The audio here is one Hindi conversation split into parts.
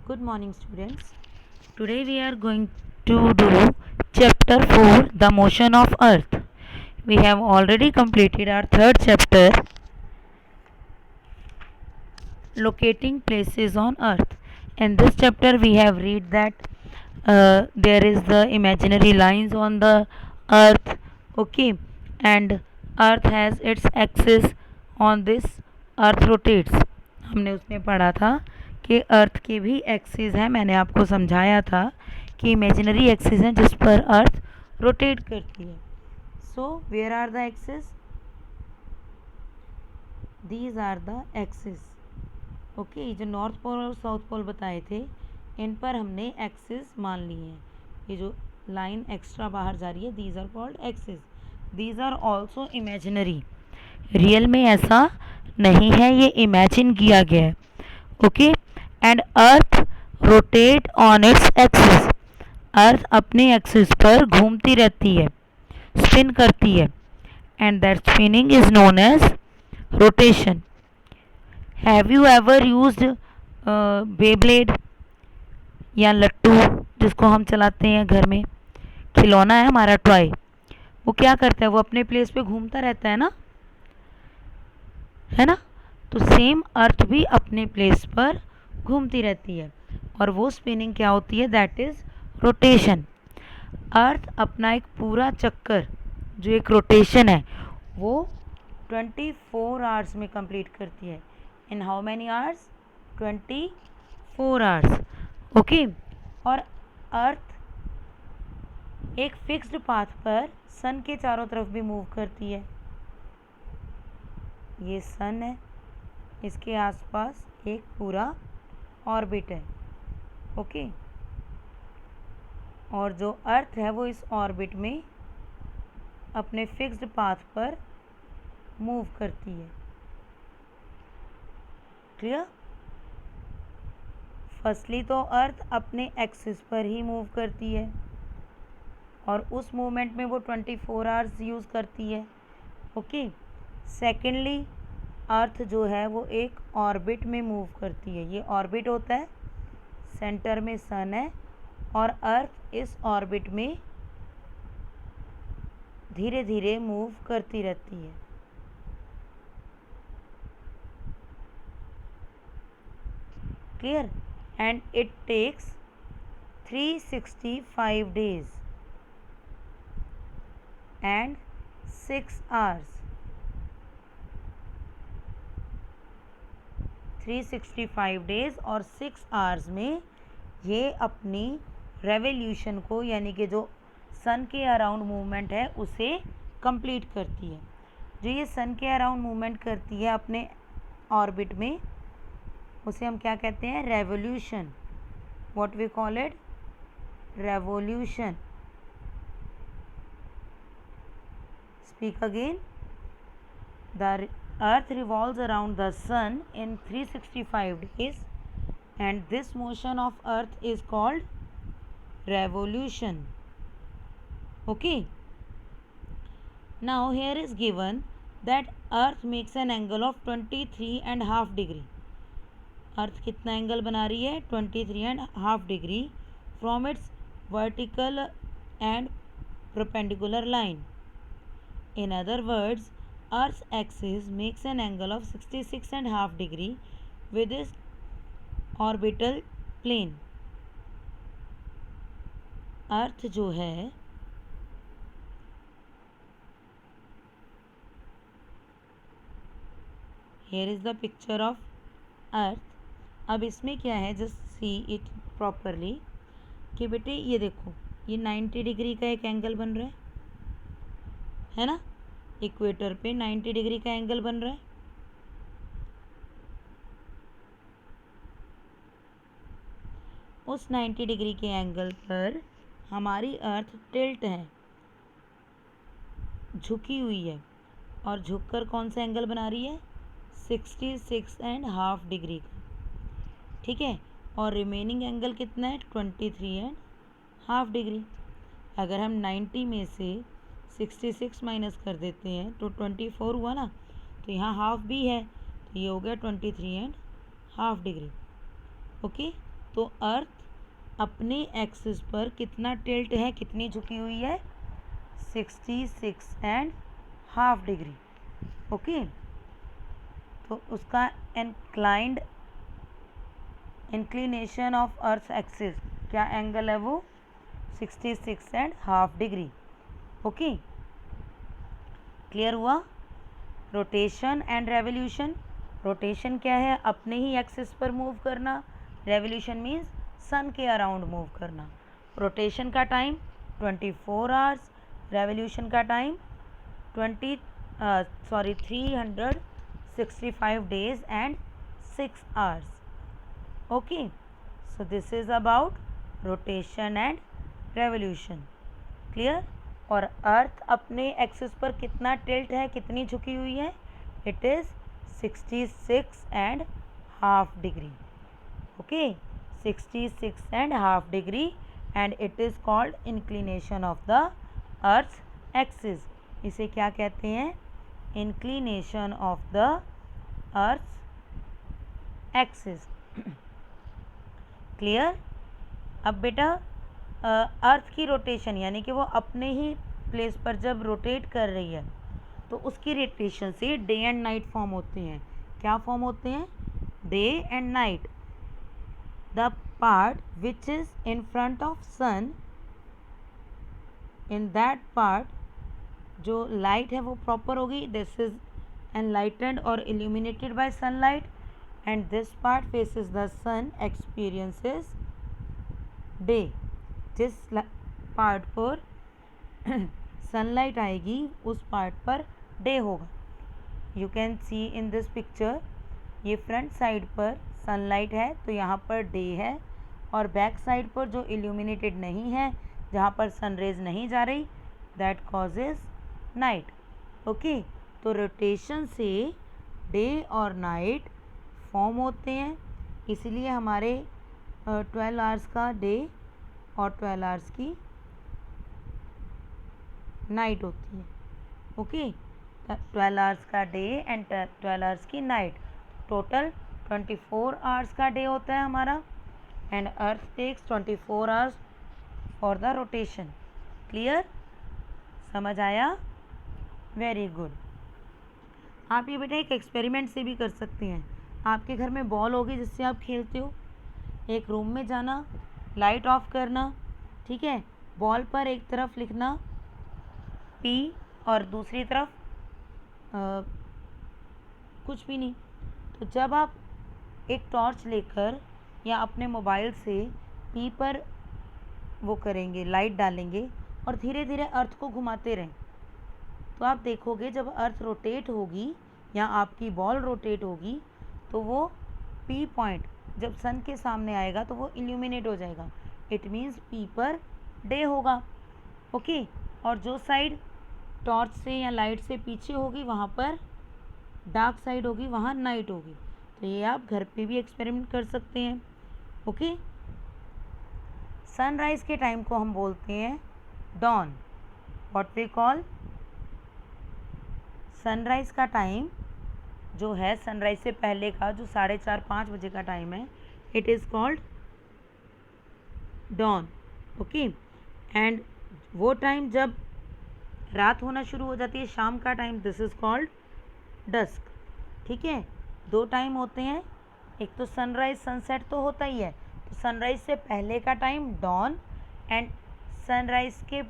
Good morning, students. Today we are going to do chapter 4, The Motion of Earth. We have already completed our third chapter, Locating Places on Earth. In this chapter we have read that there is the imaginary lines on the earth, okay, and earth has its axis. On this earth rotates, हमने उसमें पढ़ा था कि अर्थ के भी एक्सिस हैं. मैंने आपको समझाया था कि इमेजिनरी एक्सिस हैं जिस पर अर्थ रोटेट करती है. So where are the axis? These are the axis. Okay, जो नॉर्थ पोल और साउथ पोल बताए थे इन पर हमने एक्सिस मान लिए हैं. ये जो लाइन एक्स्ट्रा बाहर जा रही है, these are called axis. These are also imaginary. Real में ऐसा नहीं है, ये इमेजिन किया गया है. Okay, and earth rotate on its axis. Earth अपने एक्सिस पर घूमती रहती है, स्पिन करती है, and that spinning is known as rotation. Have you ever used Beyblade या लट्टू, जिसको हम चलाते हैं घर में, खिलौना है हमारा टॉय. वो क्या करता है? वो अपने प्लेस पे घूमता रहता है ना. तो सेम अर्थ भी अपने प्लेस पर घूमती रहती है और वो स्पिनिंग क्या होती है? That is rotation. अर्थ अपना एक पूरा चक्कर, जो एक रोटेशन है, वो 24 आवर्स में कंप्लीट करती है. In how many hours? 24 hours. Okay, और अर्थ एक फिक्स्ड पाथ पर सन के चारों तरफ भी मूव करती है. ये सन है, इसके आसपास एक पूरा ऑर्बिट है. ओके, और जो अर्थ है वो इस ऑर्बिट में अपने फिक्स्ड पाथ पर मूव करती है. क्लियर? फर्स्टली तो अर्थ अपने एक्सिस पर ही मूव करती है और उस मूवमेंट में वो 24 आवर्स यूज़ करती है. ओके, सेकेंडली अर्थ जो है वो एक ऑर्बिट में मूव करती है. ये ऑर्बिट होता है, सेंटर में सन है और अर्थ इस ऑर्बिट में धीरे धीरे मूव करती रहती है. Clear? And it takes 365 days and 6 hours. 365 days और 6 hours में ये अपनी रेवोल्यूशन को, यानी कि जो सन के अराउंड मूवमेंट है, उसे कंप्लीट करती है. जो ये सन के अराउंड मूवमेंट करती है अपने ऑर्बिट में, उसे हम क्या कहते हैं? Revolution. What we call it? Revolution. Speak again. The Earth revolves around the Sun in 365 days and this motion of Earth is called revolution. Okay. Now here is given that Earth makes an angle of 23.5 degree. Earth कितना एंगल बना रही है? 23.5 degree from its vertical and perpendicular line. In other words, Earth's axis makes an angle of 66.5 degree with its orbital plane. अर्थ जो है here is the picture of Earth. अब इसमें क्या है? जस्ट सी इट प्रॉपरली कि बेटे ये देखो, ये 90 डिग्री का एक एंगल बन रहा है ना. इक्वेटर पे 90 डिग्री का एंगल बन रहा है. उस 90 डिग्री के एंगल पर हमारी अर्थ टिल्ट है, झुकी हुई है, और झुककर कौन सा एंगल बना रही है? 66.5 डिग्री का. ठीक है, और रिमेनिंग एंगल कितना है? 23.5 डिग्री. अगर हम 90 में से 66 माइनस कर देते हैं तो 24 हुआ ना. तो यहाँ हाफ भी है, तो ये हो गया 23.5 डिग्री. ओके, तो अर्थ अपने एक्सिस पर कितना टिल्ट है, कितनी झुकी हुई है, 66.5 डिग्री। ओके, तो उसका इंक्लिनेशन ऑफ अर्थ एक्सिस क्या एंगल है, वो 66.5 डिग्री। ओके, क्लियर हुआ। रोटेशन एंड रेवोल्यूशन, रोटेशन क्या है, अपने ही एक्सिस पर मूव करना, रेवोल्यूशन मीन्स सन के अराउंड मूव करना। रोटेशन का टाइम 24 आवर्स, रेवोल्यूशन का time 365 days and 6 hours. Okay, so this is about rotation and revolution. Clear. और अर्थ अपने एक्सिस पर कितना टिल्ट है, कितनी झुकी हुई है, it is 66.5 degree. Okay, 66.5 degree and it is called inclination of the earth axis. इसे क्या कहते हैं, inclination of the earth axis. Clear. अब बेटा अर्थ की रोटेशन यानी कि वो अपने ही प्लेस पर जब रोटेट कर रही है तो उसकी रोटेशन से डे एंड नाइट फॉर्म होते हैं। क्या फॉर्म होते हैं, day and night. The part which is in front of sun, in that part जो लाइट है वो प्रॉपर होगी, दिस इज एनलाइटेंड और illuminated by sunlight, and this part faces the sun experiences day. जिस पार्ट पर सनलाइट आएगी उस पार्ट पर डे होगा। You can see in this picture, ये फ्रंट साइड पर सनलाइट है तो यहाँ पर डे है, और बैक साइड पर जो इल्यूमिनेटेड नहीं है, जहाँ पर सनरेज नहीं जा रही, दैट कॉजेज नाइट। ओके, तो रोटेशन से डे और नाइट फॉर्म होते हैं, इसलिए हमारे 12 आवर्स का डे और 12 आवर्स की नाइट होती है। ओके, 12 आवर्स का डे एंड 12 आवर्स की नाइट, टोटल 24 आवर्स का डे होता है हमारा, and Earth takes 24 hours for the rotation. Clear, समझ आया, वेरी गुड। आप ये बेटा एक एक्सपेरिमेंट से भी कर सकते हैं। आपके घर में बॉल होगी जिससे आप खेलते हो, एक रूम में जाना, लाइट ऑफ करना, ठीक है, बॉल पर एक तरफ लिखना P और दूसरी तरफ कुछ भी नहीं। तो जब आप एक टॉर्च लेकर या अपने मोबाइल से P पर वो करेंगे, लाइट डालेंगे और धीरे धीरे अर्थ को घुमाते रहें, तो आप देखोगे जब अर्थ रोटेट होगी या आपकी बॉल रोटेट होगी तो वो P पॉइंट जब सन के सामने आएगा तो वो इल्यूमिनेट हो जाएगा। इट मीन्स P पर डे होगा। ओके, और जो साइड टॉर्च से या लाइट से पीछे होगी वहाँ पर डार्क साइड होगी, वहाँ नाइट होगी। तो ये आप घर पे भी एक्सपेरिमेंट कर सकते हैं। ओके, सनराइज के टाइम को हम बोलते हैं dawn. What we call, sunrise का टाइम जो है, सनराइज से पहले का जो 4:30-5 बजे का टाइम है, it is called dawn. Okay, and वो टाइम जब रात होना शुरू हो जाती है, शाम का time, this is called dusk. ठीक है, दो टाइम होते हैं, एक तो सनराइज सनसेट तो होता ही है, तो सनराइज से पहले का टाइम डॉन, एंड सनराइज के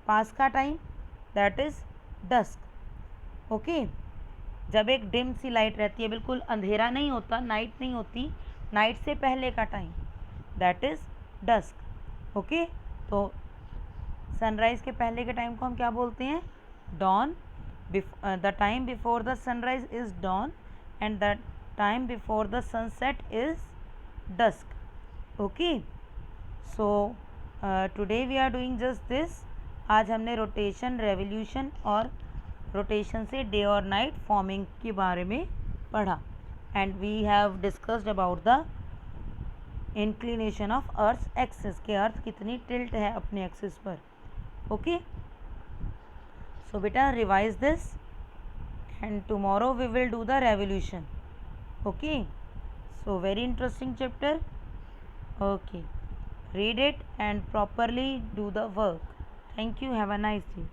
पास का time that is dusk. Okay, जब एक डिम सी लाइट रहती है, बिल्कुल अंधेरा नहीं होता, नाइट नहीं होती, नाइट से पहले का time that is dusk. Okay, तो सनराइज के पहले के टाइम को हम क्या बोलते हैं, dawn. The time before the sunrise is dawn and the time before the sunset is dusk. Okay, so today we are doing just this. आज हमने रोटेशन, रेवोल्यूशन और रोटेशन से डे और नाइट फॉर्मिंग के बारे में पढ़ा, and we have discussed about the inclination of Earth axis, के अर्थ कितनी टिल्ट है अपने एक्सिस पर। ओके, सो बेटा revise this and tomorrow we will do the revolution. Okay, So very interesting chapter. Okay, read it and properly do the work. Thank you. Have a nice day.